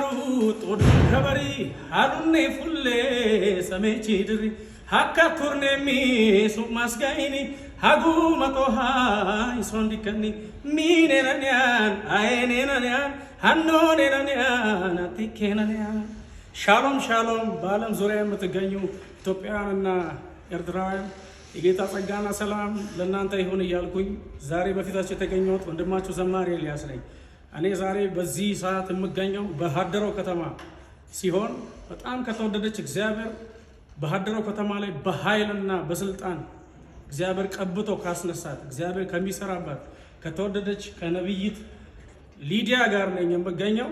tod khabari harunne fulle samechi diri hakka turne mi sumas gaini hagu mato ha isondikani mine nanyan aene nanyan hanno nanyan atikena nanyan ሻሎም ሻሎም በዓለም ዙሪያ የምትገኙ ኢትዮጵያውያንና ኤርትራውያን የጌታ ጸጋና ሰላም ለእናንተ ይሁን እያልኩኝ ዛሬ በፊታችሁ የተገኘሁት ወንድማችሁ ዘማሪ ኤልያስ ነኝ። እኔ ዛሬ በዚህ ሰዓት የምገኘው በሃደሮ ከተማ ሲሆን በጣም ከተወደደች እግዚአብሔር በሃደሮ ከተማ ላይ በኃይልና በስልጣን እግዚአብሔር ቀብቶ ካስነሳት እግዚአብሔር ከሚሰራባት ከተወደደች ከነብይት ሊዲያ ጋር ነኝ የምገኘው።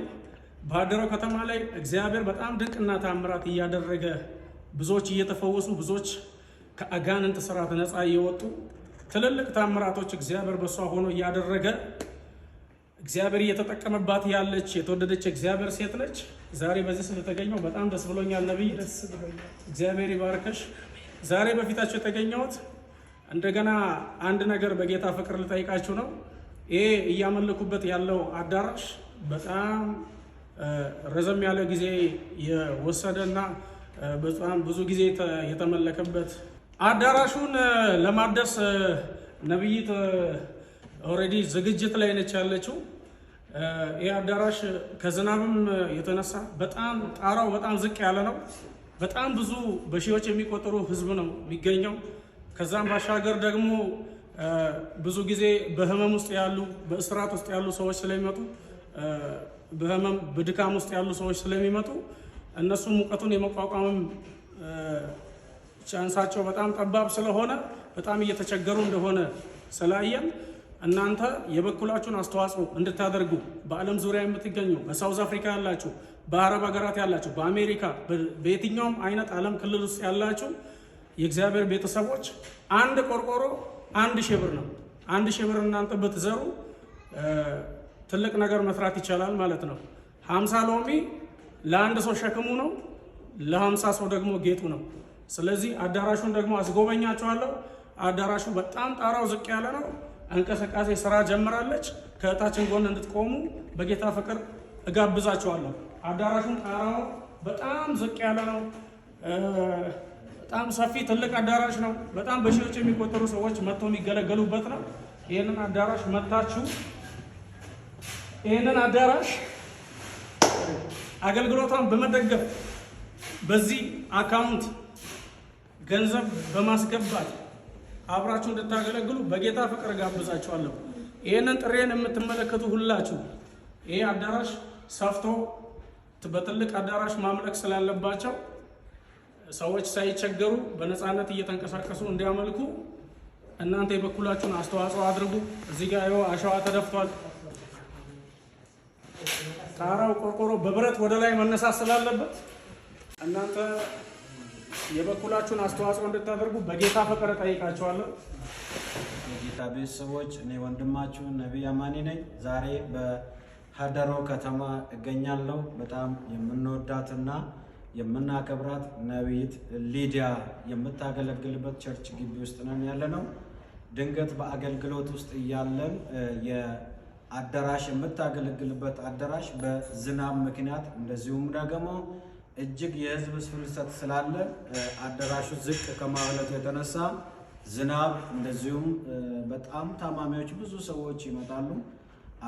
በሃደሮ ከተማ ላይ እግዚአብሔር በጣም ድንቅና ተአምራት እያደረገ ብዙዎች እየተፈወሱ ብዙዎች ከአጋንንት ስራት ነፃ እየወጡ ትልልቅ ተአምራቶች እግዚአብሔር በሷ ሆኖ እያደረገ እግዚአብሔር እየተጠቀመባት ያለች የተወደደች እግዚአብሔር ሴት ነች። ዛሬ በዚህ ስለተገኘው በጣም ደስ ብሎኛል። ነብይ ደስ ብሎኛል። እግዚአብሔር ይባርከሽ። ዛሬ በፊታችሁ የተገኘሁት እንደገና አንድ ነገር በጌታ ፍቅር ልጠይቃችሁ ነው። ይሄ እያመለኩበት ያለው አዳራሽ በጣም ረዘም ያለ ጊዜ የወሰደና በጣም ብዙ ጊዜ የተመለከበት አዳራሹን ለማደስ ነብይት ኦሬዲ ዝግጅት ላይ ነች ያለችው። ይሄ አዳራሽ ከዝናብም የተነሳ በጣም ጣራው በጣም ዝቅ ያለ ነው። በጣም ብዙ በሺዎች የሚቆጠሩ ህዝብ ነው የሚገኘው። ከዛም ባሻገር ደግሞ ብዙ ጊዜ በህመም ውስጥ ያሉ በእስራት ውስጥ ያሉ ሰዎች ስለሚመጡ በህመም በድካም ውስጥ ያሉ ሰዎች ስለሚመጡ እነሱ ሙቀቱን የመቋቋም ቻንሳቸው በጣም ጠባብ ስለሆነ በጣም እየተቸገሩ እንደሆነ ስላየን እናንተ የበኩላችሁን አስተዋጽኦ እንድታደርጉ በዓለም ዙሪያ የምትገኙ በሳውዝ አፍሪካ ያላችሁ፣ በአረብ ሀገራት ያላችሁ፣ በአሜሪካ በየትኛውም አይነት ዓለም ክልል ውስጥ ያላችሁ የእግዚአብሔር ቤተሰቦች አንድ ቆርቆሮ 1000 ብር ነው። 1000 ብር እናንተ ብትዘሩ ትልቅ ነገር መስራት ይቻላል ማለት ነው። 50 ሎሚ ለአንድ ሰው ሸክሙ ነው፣ ለ50 ሰው ደግሞ ጌጡ ነው። ስለዚህ አዳራሹን ደግሞ አስጎበኛችኋለሁ። አዳራሹ በጣም ጣራው ዝቅ ያለ ነው። እንቅስቃሴ ስራ ጀምራለች። ከእታችን ጎን እንድትቆሙ በጌታ ፍቅር እጋብዛችኋለሁ። አዳራሹን ጣራው በጣም ዝቅ ያለ ነው። በጣም ሰፊ ትልቅ አዳራሽ ነው። በጣም በሺዎች የሚቆጠሩ ሰዎች መጥተው የሚገለገሉበት ነው። ይሄንን አዳራሽ መጥታችሁ ይሄንን አዳራሽ አገልግሎቷን በመደገፍ በዚህ አካውንት ገንዘብ በማስገባት አብራችሁ እንድታገለግሉ በጌታ ፍቅር ጋብዛችኋለሁ። ይሄንን ጥሬን የምትመለከቱ ሁላችሁ ይሄ አዳራሽ ሰፍቶ በትልቅ አዳራሽ ማምለክ ስላለባቸው ሰዎች ሳይቸገሩ በነፃነት እየተንቀሳቀሱ እንዲያመልኩ እናንተ የበኩላችሁን አስተዋጽኦ አድርጉ። እዚህ ጋር ይኸው አሸዋ ተደፍቷል። ጣራው ቆርቆሮ በብረት ወደ ላይ መነሳት ስላለበት እናንተ የበኩላችሁን አስተዋጽኦ እንድታደርጉ በጌታ ፍቅር ጠይቃችኋለሁ። የጌታ ቤተሰቦች እኔ ወንድማችሁ ነብይ አማኒ ነኝ። ዛሬ በሃደሮ ከተማ እገኛለሁ። በጣም የምንወዳትና የምናከብራት ነብይት ሊዲያ የምታገለግልበት ቸርች ግቢ ውስጥ ነን ያለነው። ድንገት በአገልግሎት ውስጥ እያለን አዳራሽ የምታገለግልበት አዳራሽ በዝናብ ምክንያት እንደዚሁም ደግሞ እጅግ የህዝብ ፍልሰት ስላለ አዳራሹ ዝቅ ከማለቱ የተነሳ ዝናብ እንደዚሁም በጣም ታማሚዎች ብዙ ሰዎች ይመጣሉ።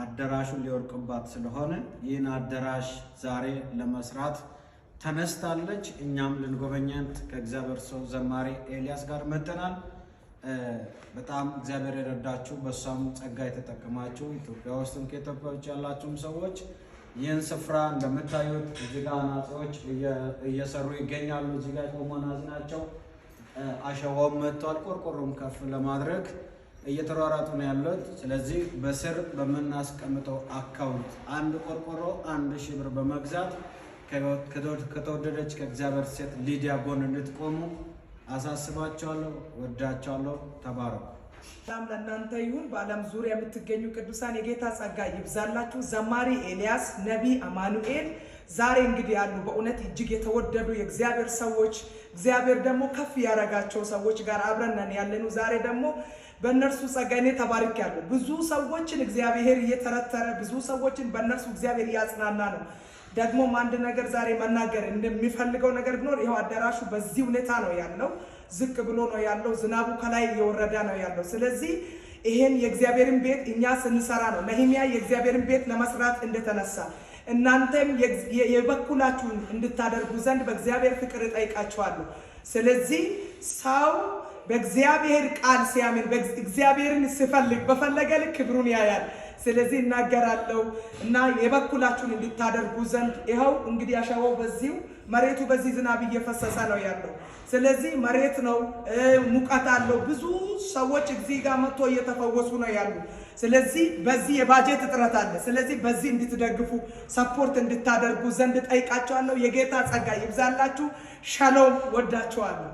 አዳራሹን ሊወርቅባት ስለሆነ ይህን አዳራሽ ዛሬ ለመስራት ተነስታለች። እኛም ልንጎበኛት ከእግዚአብሔር ሰው ዘማሪ ኤልያስ ጋር መጥተናል። በጣም እግዚአብሔር የረዳችሁ በሷም ጸጋ የተጠቀማችሁ ኢትዮጵያ ውስጥም ከኢትዮጵያዎች ያላችሁም ሰዎች ይህን ስፍራ እንደምታዩት እዚህ ጋር አናጺዎች እየሰሩ ይገኛሉ። እዚህ ጋር ቆሞ አናጺ ናቸው። አሸዋውም መጥቷል። ቆርቆሮም ከፍ ለማድረግ እየተሯሯጡ ነው ያሉት። ስለዚህ በስር በምናስቀምጠው አካውንት አንድ ቆርቆሮ 1000 ብር በመግዛት ከተወደደች ከእግዚአብሔር ሴት ሊዲያ ጎን እንድትቆሙ አሳስባችኋለሁ። ወዳችኋለሁ። ተባረኩ። ሰላም ለእናንተ ይሁን። በዓለም ዙሪያ የምትገኙ ቅዱሳን የጌታ ጸጋ ይብዛላችሁ። ዘማሪ ኤልያስ፣ ነቢይ አማኑኤል ዛሬ እንግዲህ ያሉ በእውነት እጅግ የተወደዱ የእግዚአብሔር ሰዎች እግዚአብሔር ደግሞ ከፍ ያደረጋቸው ሰዎች ጋር አብረን ነን ያለነው። ዛሬ ደግሞ በእነርሱ ጸጋ እኔ ተባርኬያለሁ። ብዙ ሰዎችን እግዚአብሔር እየተረተረ ብዙ ሰዎችን በእነርሱ እግዚአብሔር እያጽናና ነው። ደግሞም አንድ ነገር ዛሬ መናገር እንደሚፈልገው ነገር ቢኖር ይሄው አዳራሹ በዚህ ሁኔታ ነው ያለው። ዝቅ ብሎ ነው ያለው። ዝናቡ ከላይ እየወረደ ነው ያለው። ስለዚህ ይሄን የእግዚአብሔርን ቤት እኛ ስንሰራ ነው ነህምያ የእግዚአብሔርን ቤት ለመስራት እንደተነሳ እናንተም የበኩላችሁን እንድታደርጉ ዘንድ በእግዚአብሔር ፍቅር እጠይቃችኋለሁ። ስለዚህ ሰው በእግዚአብሔር ቃል ሲያምን እግዚአብሔርን ሲፈልግ በፈለገ ልክ ክብሩን ያያል። ስለዚህ እናገራለሁ እና የበኩላችሁን እንድታደርጉ ዘንድ ይኸው እንግዲህ አሸዋው በዚሁ መሬቱ በዚህ ዝናብ እየፈሰሰ ነው ያለው። ስለዚህ መሬት ነው፣ ሙቀት አለው። ብዙ ሰዎች እዚህ ጋር መጥቶ እየተፈወሱ ነው ያሉ። ስለዚህ በዚህ የባጀት እጥረት አለ። ስለዚህ በዚህ እንድትደግፉ ሰፖርት እንድታደርጉ ዘንድ ጠይቃቸዋለሁ። የጌታ ጸጋ ይብዛላችሁ። ሻሎም። ወዳችኋለሁ።